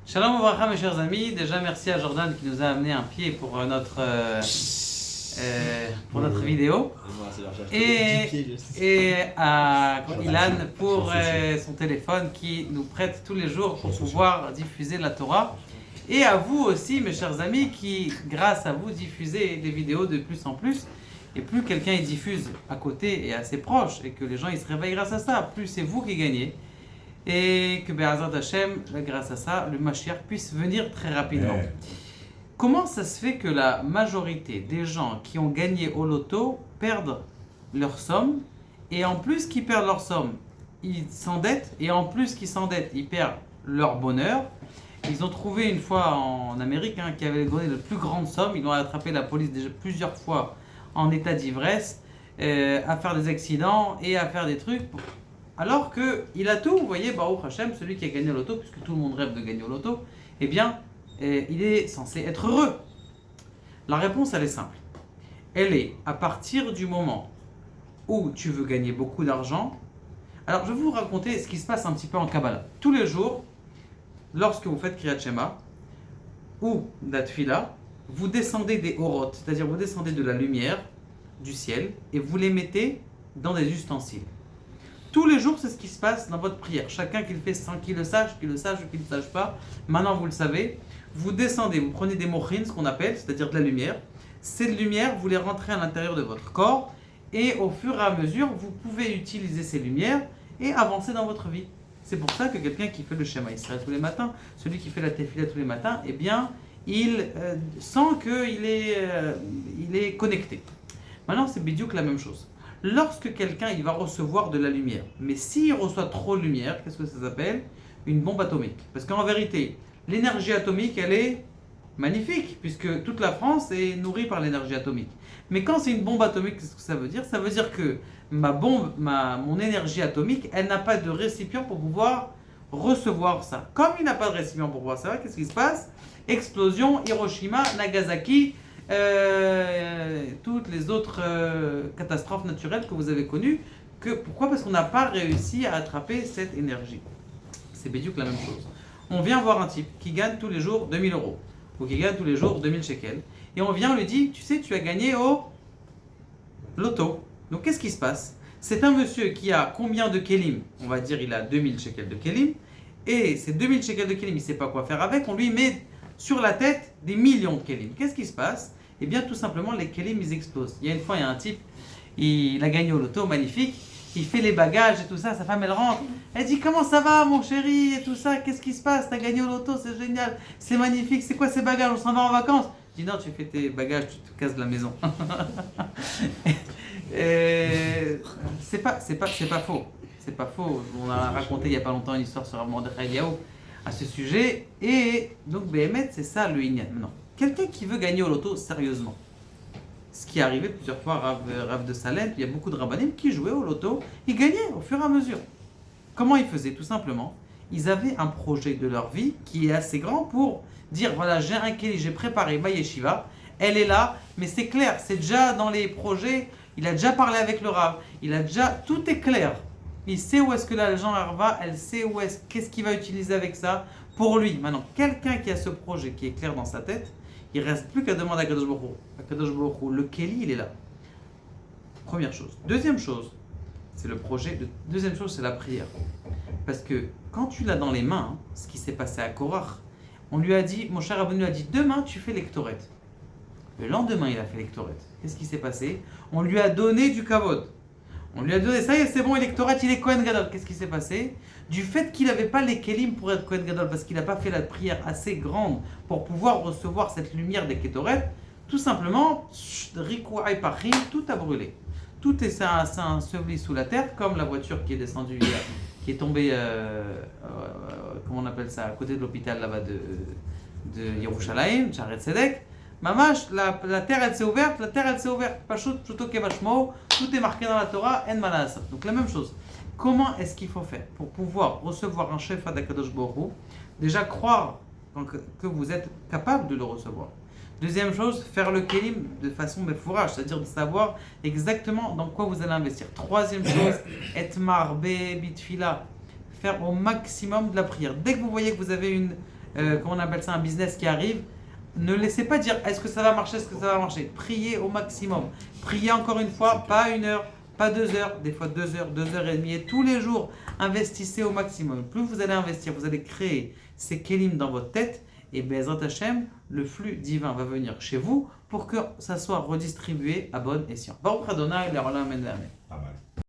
Shalom Ouvracha mes chers amis, déjà merci à Jordan qui nous a amené un pied pour notre vidéo et à Ilan pour son téléphone qui nous prête tous les jours pour pouvoir diffuser la Torah, et à vous aussi mes chers amis qui grâce à vous diffusez des vidéos de plus en plus, et plus quelqu'un y diffuse à côté et assez proche et que les gens ils se réveillent grâce à ça, plus c'est vous qui gagnez. Et que Be'ezrat Hashem, grâce à ça, le Mashiach puisse venir très rapidement. Comment ça se fait que la majorité des gens qui ont gagné au loto perdent leur somme, et en plus qu'ils perdent leur somme, ils s'endettent, et en plus qu'ils s'endettent, ils perdent leur bonheur? Ils ont trouvé une fois en Amérique qui avait donné la plus grande somme, ils ont attrapé la police déjà plusieurs fois en état d'ivresse, à faire des accidents et à faire des trucs. Alors qu'il a tout, vous voyez, Baruch Hashem, celui qui a gagné au loto, puisque tout le monde rêve de gagner au loto, eh bien, il est censé être heureux. La réponse, elle est simple. Elle est à partir du moment où tu veux gagner beaucoup d'argent. Alors, je vais vous raconter ce qui se passe un petit peu en Kabbalah. Tous les jours, lorsque vous faites Kriyat Shema ou la Tfila, vous descendez des orot, c'est-à-dire vous descendez de la lumière du ciel et vous les mettez dans des ustensiles. Tous les jours, c'est ce qui se passe dans votre prière. Chacun qui le fait sans qu'il le sache ou qu'il ne sache pas, maintenant vous le savez. Vous descendez, vous prenez des mochines, ce qu'on appelle, c'est-à-dire de la lumière. Cette lumière, vous les rentrez à l'intérieur de votre corps, et au fur et à mesure, vous pouvez utiliser ces lumières et avancer dans votre vie. C'est pour ça que quelqu'un qui fait le Shema Israël tous les matins, celui qui fait la Tefila tous les matins, eh bien, il sent qu'il est connecté. Maintenant, c'est bidiouk la même chose. Lorsque quelqu'un il va recevoir de la lumière, mais s'il reçoit trop de lumière, qu'est-ce que ça s'appelle? Une bombe atomique. Parce qu'en vérité, l'énergie atomique, elle est magnifique, puisque toute la France est nourrie par l'énergie atomique. Mais quand c'est une bombe atomique, qu'est-ce que ça veut dire? Ça veut dire que mon énergie atomique, elle n'a pas de récipient pour pouvoir recevoir ça. Comme il n'a pas de récipient pour pouvoir ça, qu'est-ce qui se passe? Explosion, Hiroshima, Nagasaki, toutes les autres catastrophes naturelles que vous avez connues. Pourquoi? Parce qu'on n'a pas réussi à attraper cette énergie. C'est bédique la même chose. On vient voir un type qui gagne tous les jours 2000 euros ou qui gagne tous les jours 2000 shekels, et on vient lui dit, tu sais, tu as gagné au loto. Donc qu'est-ce qui se passe? C'est un monsieur qui a combien de kelim? On va dire il a 2000 shekels de kelim, et ces 2000 shekels de kelim, il ne sait pas quoi faire avec, on lui met sur la tête des millions de kelim. Qu'est-ce qui se passe? Eh bien, tout simplement, les kelim, ils explosent. Il y a une fois, il y a un type, il a gagné au loto, magnifique, il fait les bagages et tout ça, sa femme, elle rentre, elle dit, comment ça va, mon chéri, et tout ça, qu'est-ce qui se passe? T'as gagné au loto, c'est génial, c'est magnifique, c'est quoi ces bagages? On s'en va en vacances? Je dis, non, tu fais tes bagages, tu te casses de la maison. C'est pas faux. C'est pas faux. On a raconté il n'y a pas longtemps une histoire sur Rav Mordechai Eliyahu à ce sujet. Et donc, Béhémet, c'est ça le Inyan. Maintenant, quelqu'un qui veut gagner au loto sérieusement, ce qui est arrivé plusieurs fois, Rav de Salem, il y a beaucoup de rabbanim qui jouaient au loto, ils gagnaient au fur et à mesure. Comment ils faisaient? Tout simplement, ils avaient un projet de leur vie qui est assez grand pour dire, voilà, j'ai un kéli, j'ai préparé ma yeshiva, elle est là, mais c'est clair, c'est déjà dans les projets, il a déjà parlé avec le Rav, tout est clair. Il sait où est-ce que l'argent va, elle sait qu'est-ce qu'il va utiliser avec ça pour lui. Maintenant, quelqu'un qui a ce projet qui est clair dans sa tête, il ne reste plus qu'à demander à Kadosh Baruch Hu. À Kadosh Baruch Hu, le Kéli, il est là. Première chose. Deuxième chose, c'est le projet. Deuxième chose, c'est la prière. Parce que quand tu l'as dans les mains, ce qui s'est passé à Korach, on lui a dit, mon cher Rabbeinu lui a dit, demain tu fais l'Ektoret. Le lendemain, il a fait l'Ektoret. Qu'est-ce qui s'est passé? On lui a donné du kavod. On lui a donné, ça y est, c'est bon, l'électorat, il est Kohen Gadol. Qu'est-ce qui s'est passé? Du fait qu'il n'avait pas les kelim pour être Kohen Gadol, parce qu'il n'a pas fait la prière assez grande pour pouvoir recevoir cette lumière des Ketoret, tout simplement, Rikou Pachim, tout a brûlé. Tout est enseveli sous la terre, comme la voiture qui est descendue hier, qui est tombée, comment on appelle ça, à côté de l'hôpital là-bas de Yerushalayim, Sharet Tzedek. Mamash, la terre elle s'est ouverte, Pashut, Pshuto Kevashmo, tout est marqué dans la Torah, En Manas. Donc la même chose. Comment est-ce qu'il faut faire pour pouvoir recevoir un chef d'Akadosh Baruch Hu? Déjà croire que vous êtes capable de le recevoir. Deuxième chose, faire le kelim de façon mefourage, c'est-à-dire de savoir exactement dans quoi vous allez investir. Troisième chose, etmar be bitfila, faire au maximum de la prière. Dès que vous voyez que vous avez comment on appelle ça, un business qui arrive, ne laissez pas dire est-ce que ça va marcher, est-ce que ça va marcher. Priez au maximum. Priez encore une fois, pas 1 heure, pas 2 heures, des fois 2 heures, 2 heures et demie. Et tous les jours, investissez au maximum. Plus vous allez investir, vous allez créer ces kelim dans votre tête. Et Be'ezrat Hashem, le flux divin va venir chez vous pour que ça soit redistribué à bon escient. Baruch Adonai, l'Olam, Amen.